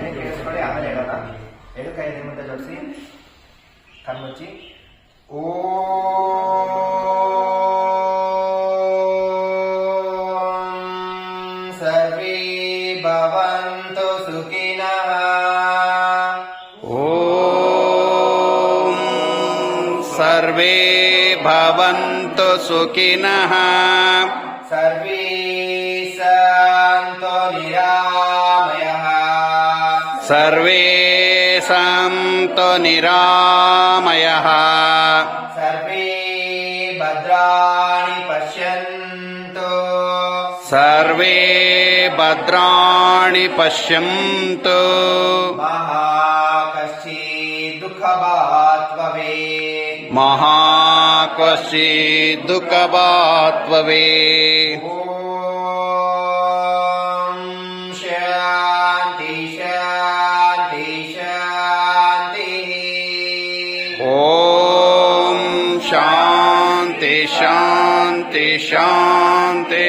ಹೇಳ್ತೀನಿ, ಕೇಳಿಸ್ಕೊಳ್ಳಿ, ಆಮೇಲೆ ಹೇಳೋಣ. ಎರಡು ಕೈ ಎದೆ ಮುಂದೆ ಜೋಡಿಸಿ, ಕಣ್ಮುಚ್ಚಿ. ಓಂ ಸರ್ವೇ ಭವಂತು ಸುಖಿನಃ. ಓಂ ಸರ್ವೇ ಭವಂತು ಸುಖಿನಃ. ಸರ್ವೇ ಸಂತು ನಿರಾಮಯಃ. ಸರ್ವೇ ಸಂತು ನಿರಾಮಯಃ. ಸರ್ವೇ ಭದ್ರಾಣಿ ಪಶ್ಯಂತು. ಸರ್ವೇ ಭದ್ರಾಣಿ ಪಶ್ಯಂತು. ಮಾ ಕಶ್ಚಿತ್ ದುಃಖಭಾಗ್ ಭವೇತ್. ಮಹಾಕ್ವಚಿತ್ ದುಃಖಭಾಗ್ ಭವೇತ್. ಓಂ ಶಾಂತಿ ಶಾಂತಿ ಶಾಂತಿ. ಓಂ ಶಾಂತಿ ಶಾಂತಿ ಶಾಂತಿ.